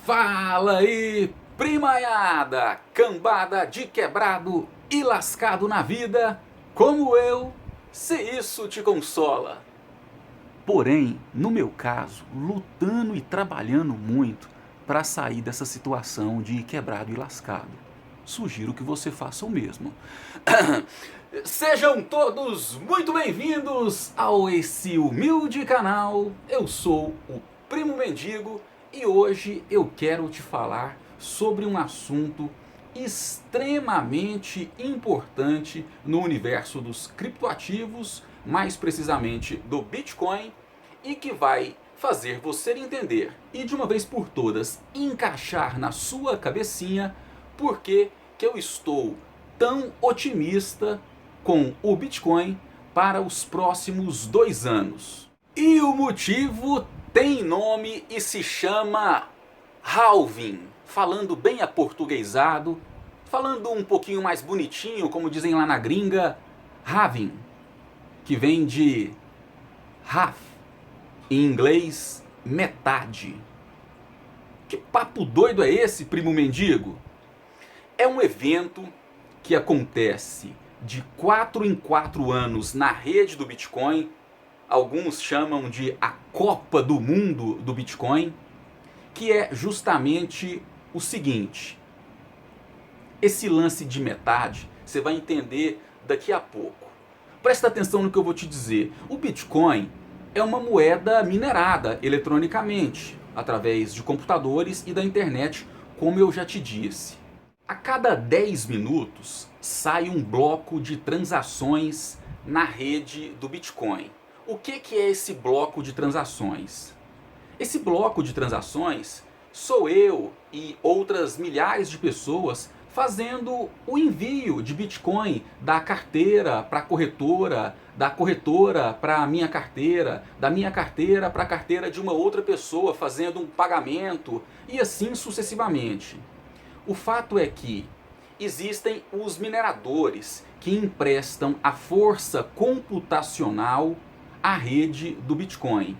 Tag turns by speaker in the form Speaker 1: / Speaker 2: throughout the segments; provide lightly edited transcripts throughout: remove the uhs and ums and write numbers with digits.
Speaker 1: Fala aí, primaiada, cambada de quebrado e lascado na vida, como eu, se isso te consola. Porém, no meu caso, lutando e trabalhando muito para sair dessa situação de quebrado e lascado. Sugiro que você faça o mesmo. Sejam todos muito bem-vindos ao esse humilde canal. Eu sou o Primo Mendigo e hoje eu quero te falar sobre um assunto extremamente importante no universo dos criptoativos, mais precisamente do Bitcoin, e que vai fazer você entender e de uma vez por todas encaixar na sua cabecinha por que eu estou tão otimista com o Bitcoin para os próximos 2 anos. E o motivo tem nome e se chama halving, falando bem aportuguesado, falando um pouquinho mais bonitinho, como dizem lá na gringa, halving, que vem de half, em inglês, metade. Que papo doido é esse, primo mendigo? É um evento que acontece de 4 em 4 anos na rede do Bitcoin. Alguns chamam de a Copa do Mundo do Bitcoin, que é justamente o seguinte. Esse lance de metade você vai entender daqui a pouco. Presta atenção no que eu vou te dizer. O Bitcoin é uma moeda minerada eletronicamente, através de computadores e da internet, como eu já te disse. A cada 10 minutos sai um bloco de transações na rede do Bitcoin. O que é esse bloco de transações? Esse bloco de transações sou eu e outras milhares de pessoas fazendo o envio de Bitcoin da carteira para a corretora, da corretora para a minha carteira, da minha carteira para a carteira de uma outra pessoa, fazendo um pagamento e assim sucessivamente. O fato é que existem os mineradores que emprestam a força computacional à rede do Bitcoin.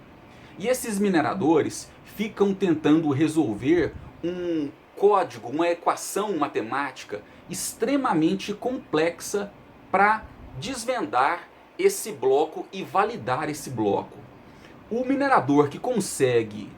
Speaker 1: E esses mineradores ficam tentando resolver um código, uma equação matemática extremamente complexa para desvendar esse bloco e validar esse bloco. O minerador que consegue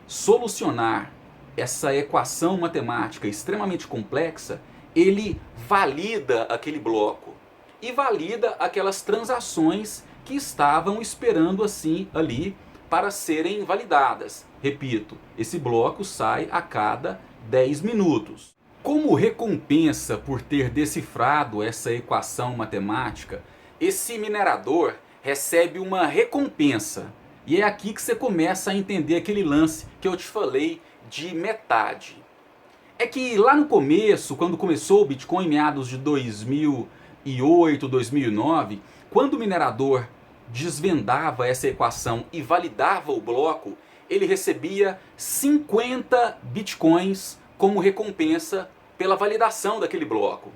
Speaker 1: solucionar essa equação matemática extremamente complexa, ele valida aquele bloco e valida aquelas transações que estavam esperando assim ali para serem validadas. Repito, esse bloco sai a cada 10 minutos. Como recompensa por ter decifrado essa equação matemática, esse minerador recebe uma recompensa. E é aqui que você começa a entender aquele lance que eu te falei de metade. É que lá no começo, quando começou o Bitcoin, meados de 2008, 2009, quando o minerador desvendava essa equação e validava o bloco, ele recebia 50 bitcoins como recompensa pela validação daquele bloco.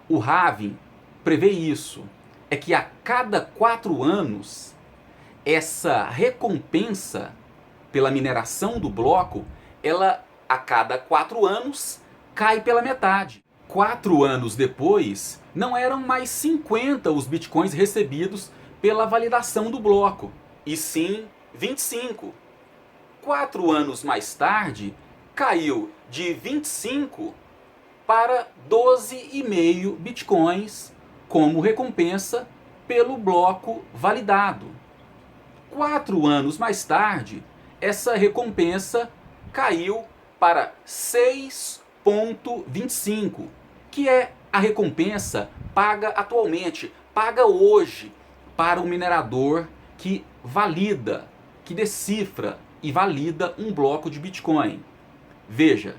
Speaker 1: O halving prevê isso, é que a cada 4 anos, essa recompensa pela mineração do bloco, ela a cada 4 anos cai pela metade. 4 anos depois, não eram mais 50 os bitcoins recebidos pela validação do bloco, e sim 25. 4 anos mais tarde, caiu de 25 para 12,5 bitcoins como recompensa pelo bloco validado. 4 anos mais tarde, essa recompensa caiu para 6,25, que é a recompensa paga atualmente, paga hoje para o minerador que valida, que decifra e valida um bloco de Bitcoin. Veja,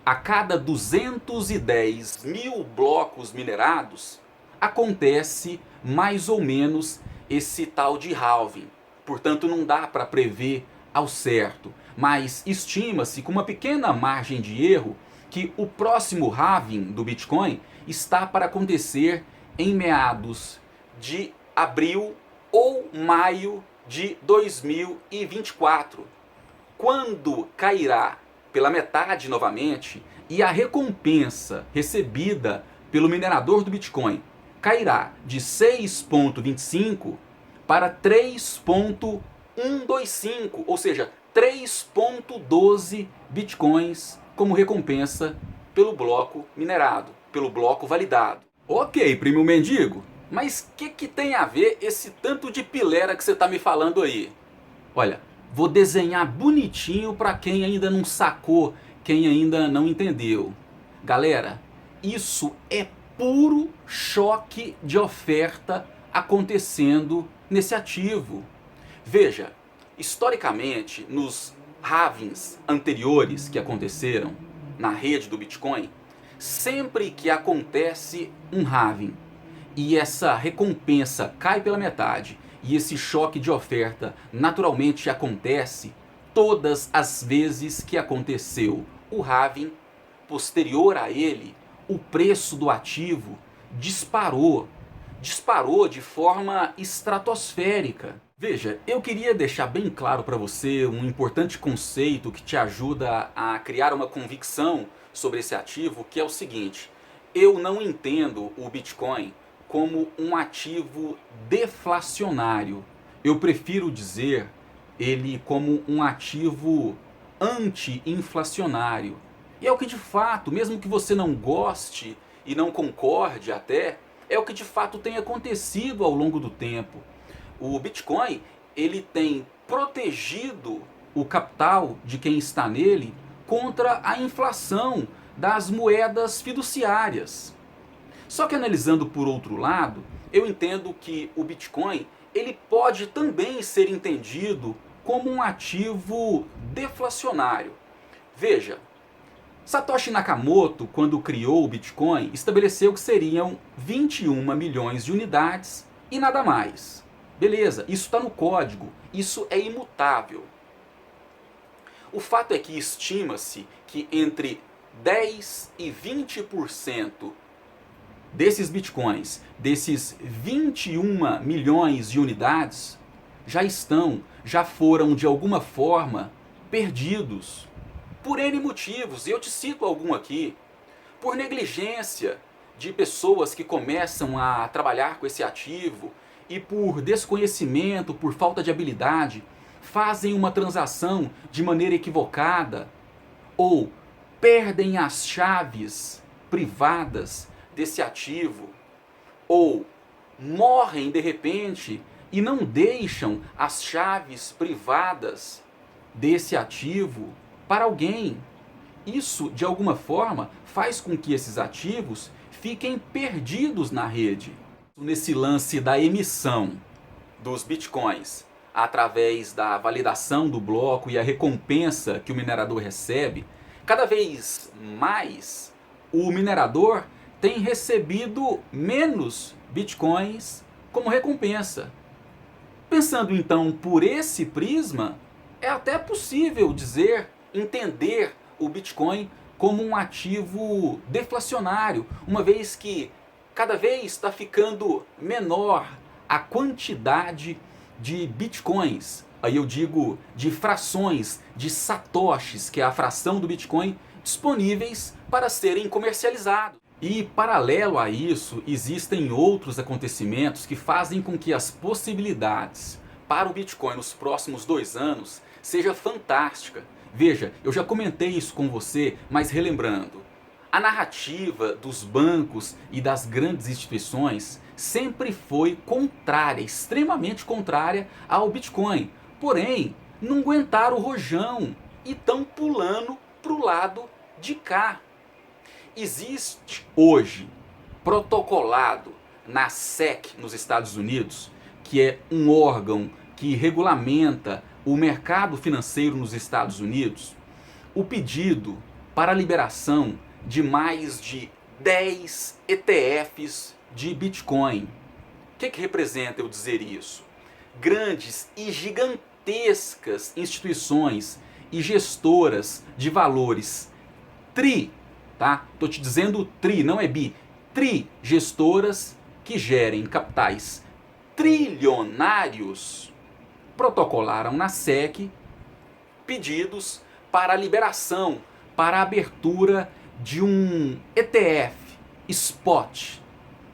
Speaker 1: a cada 210 mil blocos minerados, acontece mais ou menos esse tal de halving. Portanto, não dá para prever ao certo, mas estima-se com uma pequena margem de erro que o próximo halving do Bitcoin está para acontecer em meados de abril ou maio de 2024. quando cairá pela metade novamente e a recompensa recebida pelo minerador do Bitcoin cairá de 6,25 para 3,125, ou seja, 3,12 bitcoins como recompensa pelo bloco minerado, pelo bloco validado. Ok, primo mendigo, mas o que tem a ver esse tanto de pilera que você está me falando aí? Olha, vou desenhar bonitinho para quem ainda não sacou, quem ainda não entendeu. Galera, isso é puro choque de oferta acontecendo nesse ativo. Veja, historicamente, nos halvings anteriores que aconteceram na rede do Bitcoin, sempre que acontece um halving e essa recompensa cai pela metade e esse choque de oferta naturalmente acontece todas as vezes que aconteceu o halving, posterior a ele, o preço do ativo disparou de forma estratosférica. Veja, eu queria deixar bem claro para você um importante conceito que te ajuda a criar uma convicção sobre esse ativo, que é o seguinte: eu não entendo o Bitcoin como um ativo deflacionário. Eu prefiro dizer ele como um ativo anti-inflacionário. E é o que de fato, mesmo que você não goste e não concorde até, é o que de fato tem acontecido ao longo do tempo. O Bitcoin, ele tem protegido o capital de quem está nele contra a inflação das moedas fiduciárias. Só que analisando por outro lado, eu entendo que o Bitcoin ele pode também ser entendido como um ativo deflacionário. Veja, Satoshi Nakamoto, quando criou o Bitcoin, estabeleceu que seriam 21 milhões de unidades e nada mais. Beleza, isso está no código, isso é imutável. O fato é que estima-se que entre 10 e 20% desses bitcoins, desses 21 milhões de unidades, já foram de alguma forma perdidos. Por N motivos, e eu te cito algum aqui. Por negligência de pessoas que começam a trabalhar com esse ativo e por desconhecimento, por falta de habilidade, fazem uma transação de maneira equivocada ou perdem as chaves privadas desse ativo ou morrem de repente e não deixam as chaves privadas desse ativo para alguém. Isso, de alguma forma, faz com que esses ativos fiquem perdidos na rede. Nesse lance da emissão dos bitcoins através da validação do bloco e a recompensa que o minerador recebe, cada vez mais o minerador tem recebido menos bitcoins como recompensa. Pensando então por esse prisma, é até possível entender o Bitcoin como um ativo deflacionário, uma vez que cada vez está ficando menor a quantidade de bitcoins. Aí eu digo de frações, de satoshis, que é a fração do Bitcoin, disponíveis para serem comercializados. E paralelo a isso, existem outros acontecimentos que fazem com que as possibilidades para o Bitcoin nos próximos 2 anos seja fantástica. Veja, eu já comentei isso com você, mas relembrando, a narrativa dos bancos e das grandes instituições sempre foi contrária, extremamente contrária ao Bitcoin. Porém, não aguentaram o rojão e estão pulando para o lado de cá. Existe hoje, protocolado na SEC nos Estados Unidos, que é um órgão que regulamenta o mercado financeiro nos Estados Unidos, o pedido para a liberação de mais de 10 ETFs de Bitcoin. O que representa eu dizer isso? Grandes e gigantescas instituições e gestoras de valores tá? Tô te dizendo tri, não é bi. Gestoras que gerem capitais trilionários protocolaram na SEC pedidos para a liberação, para a abertura de um ETF spot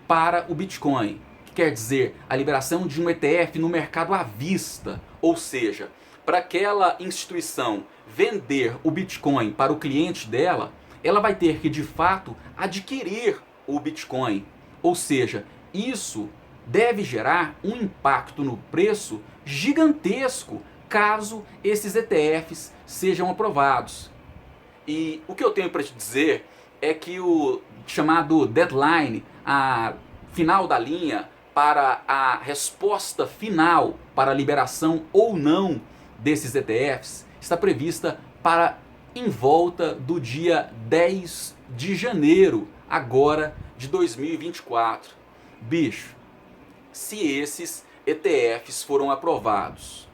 Speaker 1: para o Bitcoin, que quer dizer a liberação de um ETF no mercado à vista, ou seja, para aquela instituição vender o Bitcoin para o cliente dela, ela vai ter que de fato adquirir o Bitcoin, ou seja, isso deve gerar um impacto no preço gigantesco caso esses ETFs sejam aprovados. E o que eu tenho para te dizer é que o chamado deadline, a final da linha para a resposta final para a liberação ou não desses ETFs, está prevista para em volta do dia 10 de janeiro, agora de 2024. Bicho, se esses ETFs foram aprovados,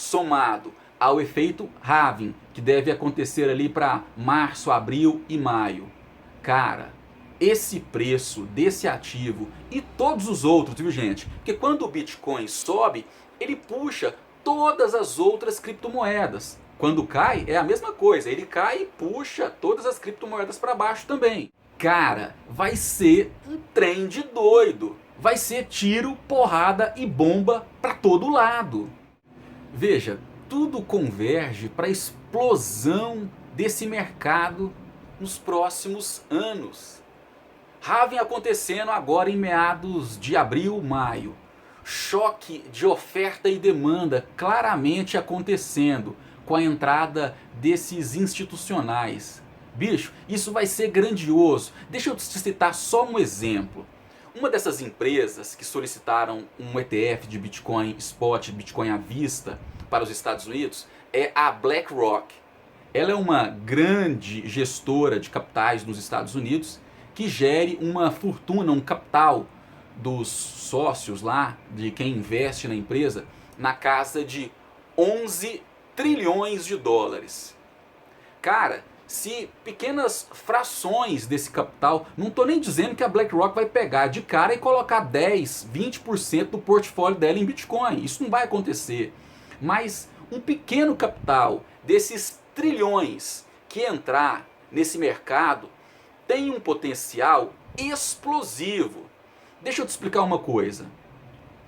Speaker 1: somado ao efeito halving, que deve acontecer ali para março, abril e maio, cara, esse preço desse ativo e todos os outros, viu gente? Porque quando o Bitcoin sobe, ele puxa todas as outras criptomoedas. Quando cai, é a mesma coisa, ele cai e puxa todas as criptomoedas para baixo também. Cara, vai ser um trem de doido. Vai ser tiro, porrada e bomba para todo lado. Veja, tudo converge para a explosão desse mercado nos próximos anos. Halving acontecendo agora em meados de abril, maio. Choque de oferta e demanda claramente acontecendo com a entrada desses institucionais. Bicho, isso vai ser grandioso. Deixa eu te citar só um exemplo. Uma dessas empresas que solicitaram um ETF de Bitcoin Spot, Bitcoin à vista, para os Estados Unidos, é a BlackRock. Ela é uma grande gestora de capitais nos Estados Unidos que gere uma fortuna, um capital dos sócios lá, de quem investe na empresa, na casa de 11 trilhões de dólares. Cara, se pequenas frações desse capital, não estou nem dizendo que a BlackRock vai pegar de cara e colocar 10, 20% do portfólio dela em Bitcoin, isso não vai acontecer. Mas um pequeno capital desses trilhões que entrar nesse mercado tem um potencial explosivo. Deixa eu te explicar uma coisa.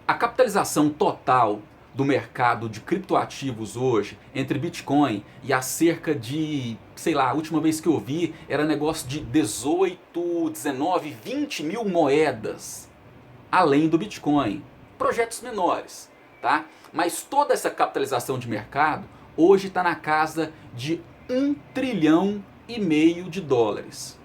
Speaker 1: A capitalização total do mercado de criptoativos hoje, entre Bitcoin e há cerca de, sei lá, a última vez que eu vi era negócio de 18, 19, 20 mil moedas, além do Bitcoin. Projetos menores, tá? Mas toda essa capitalização de mercado hoje está na casa de 1,5 trilhão de dólares.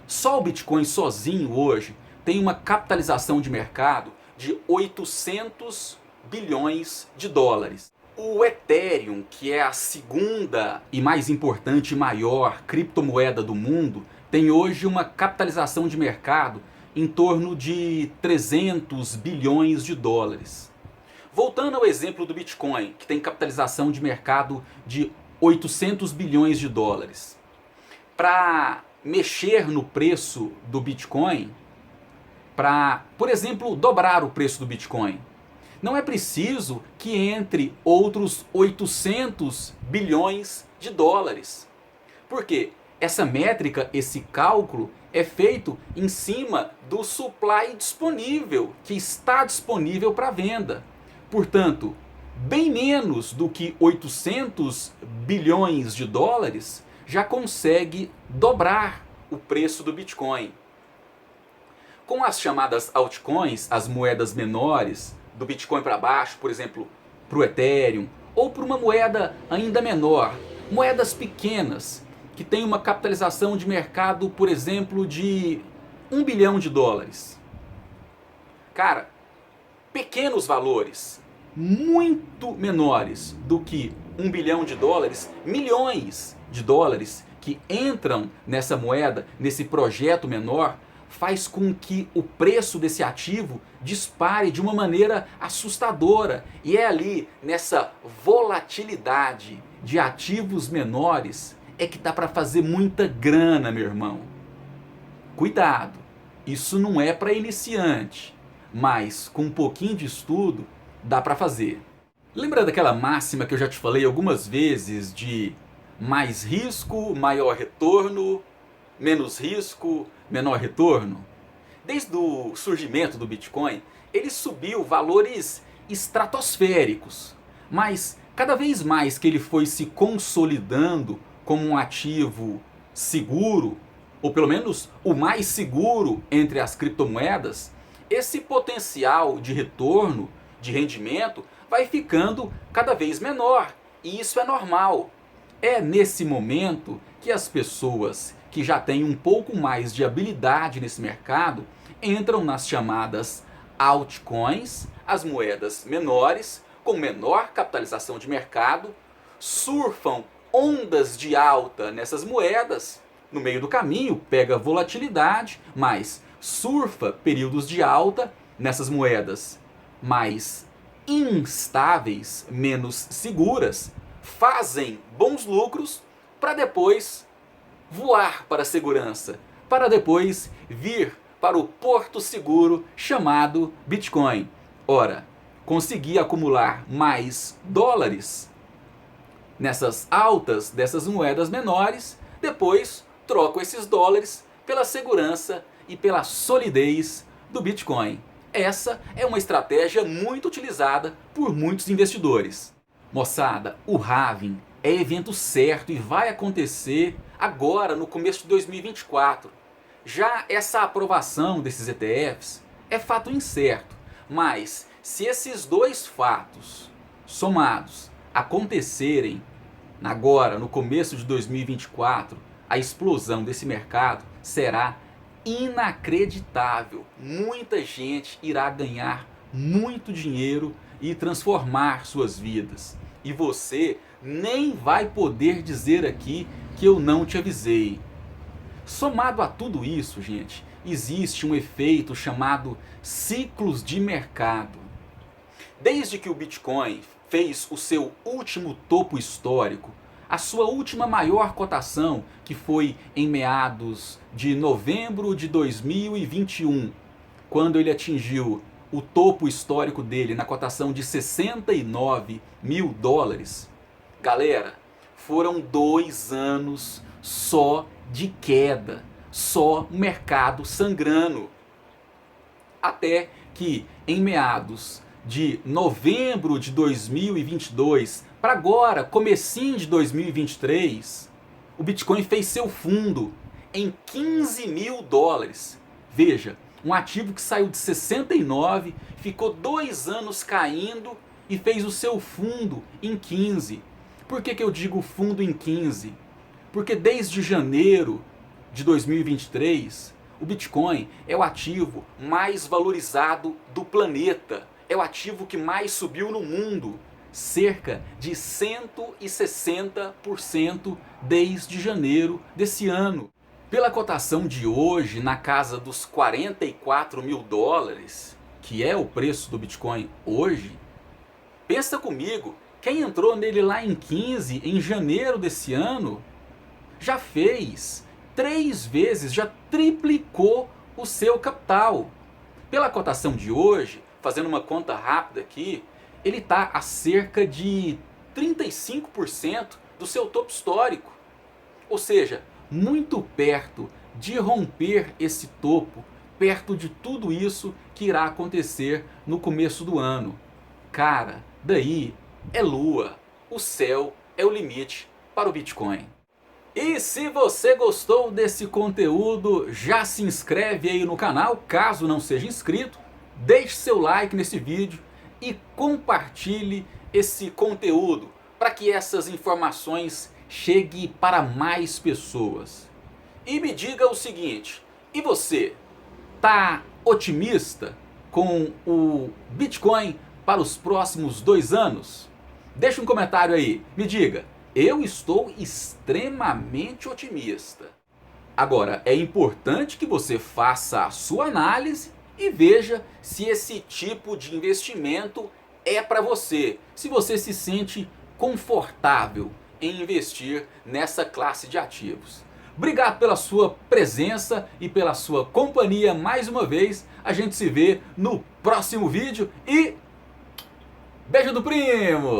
Speaker 1: Só o Bitcoin sozinho hoje tem uma capitalização de mercado de 800 bilhões de dólares. O Ethereum, que é a segunda e mais importante e maior criptomoeda do mundo, tem hoje uma capitalização de mercado em torno de 300 bilhões de dólares. Voltando ao exemplo do Bitcoin, que tem capitalização de mercado de 800 bilhões de dólares. Para mexer no preço do Bitcoin, para, por exemplo, dobrar o preço do Bitcoin, não é preciso que entre outros 800 bilhões de dólares. Por quê? Essa métrica, esse cálculo é feito em cima do supply disponível, que está disponível para venda. Portanto, bem menos do que 800 bilhões de dólares já consegue dobrar o preço do Bitcoin. Com as chamadas altcoins, as moedas menores, do Bitcoin para baixo, por exemplo, para o Ethereum, ou para uma moeda ainda menor, moedas pequenas, que tem uma capitalização de mercado, por exemplo, de 1 bilhão de dólares. Cara, pequenos valores, muito menores do que 1 bilhão de dólares, milhões de dólares que entram nessa moeda, nesse projeto menor, faz com que o preço desse ativo dispare de uma maneira assustadora. E é ali, nessa volatilidade de ativos menores, é que dá para fazer muita grana, meu irmão. Cuidado, isso não é para iniciante, mas com um pouquinho de estudo dá para fazer. Lembra daquela máxima que eu já te falei algumas vezes de mais risco, maior retorno, menos risco, menor retorno? Desde o surgimento do Bitcoin, ele subiu valores estratosféricos, mas cada vez mais que ele foi se consolidando como um ativo seguro, ou pelo menos o mais seguro entre as criptomoedas, esse potencial de retorno, de rendimento, vai ficando cada vez menor. E isso é normal. É nesse momento que as pessoas que já têm um pouco mais de habilidade nesse mercado entram nas chamadas altcoins, as moedas menores, com menor capitalização de mercado, surfam ondas de alta nessas moedas, no meio do caminho pega volatilidade, mas surfa períodos de alta nessas moedas mais instáveis, menos seguras, fazem bons lucros para depois voar para a segurança, para depois vir para o porto seguro chamado Bitcoin. Ora, conseguir acumular mais dólares nessas altas dessas moedas menores, depois troco esses dólares pela segurança e pela solidez do Bitcoin. Essa é uma estratégia muito utilizada por muitos investidores. Moçada, o halving é evento certo e vai acontecer agora no começo de 2024. Já essa aprovação desses ETFs é fato incerto, mas se esses dois fatos somados acontecerem agora no começo de 2024, a explosão desse mercado será inacreditável. Muita gente irá ganhar muito dinheiro e transformar suas vidas. E você nem vai poder dizer aqui que eu não te avisei. Somado a tudo isso, gente, existe um efeito chamado ciclos de mercado. Desde que o Bitcoin fez o seu último topo histórico, a sua última maior cotação, que foi em meados de novembro de 2021, quando ele atingiu o topo histórico dele na cotação de 69 mil dólares. Galera, foram 2 anos só de queda, só o mercado sangrando. Até que em meados de novembro de 2022 para agora, comecinho de 2023, o Bitcoin fez seu fundo em 15 mil dólares. Veja, um ativo que saiu de 69, ficou 2 anos caindo e fez o seu fundo em 15. Por que eu digo fundo em 15? Porque desde janeiro de 2023, o Bitcoin é o ativo mais valorizado do planeta. É o ativo que mais subiu no mundo. Cerca de 160% desde janeiro desse ano. Pela cotação de hoje, na casa dos 44 mil dólares, que é o preço do Bitcoin hoje, pensa comigo, quem entrou nele lá em 15, em janeiro desse ano, já fez 3 vezes, já triplicou o seu capital. Pela cotação de hoje, fazendo uma conta rápida aqui, ele está a cerca de 35% do seu topo histórico. Ou seja, muito perto de romper esse topo, perto de tudo isso que irá acontecer no começo do ano. Cara, daí é lua, o céu é o limite para o Bitcoin. E se você gostou desse conteúdo, já se inscreve aí no canal, caso não seja inscrito, deixe seu like nesse vídeo e compartilhe esse conteúdo para que essas informações cheguem para mais pessoas. E me diga o seguinte, e você, tá otimista com o Bitcoin para os próximos 2 anos? Deixa um comentário aí, me diga, eu estou extremamente otimista. Agora, é importante que você faça a sua análise e veja se esse tipo de investimento é para você. Se você se sente confortável em investir nessa classe de ativos. Obrigado pela sua presença e pela sua companhia mais uma vez. A gente se vê no próximo vídeo e Beijo do primo!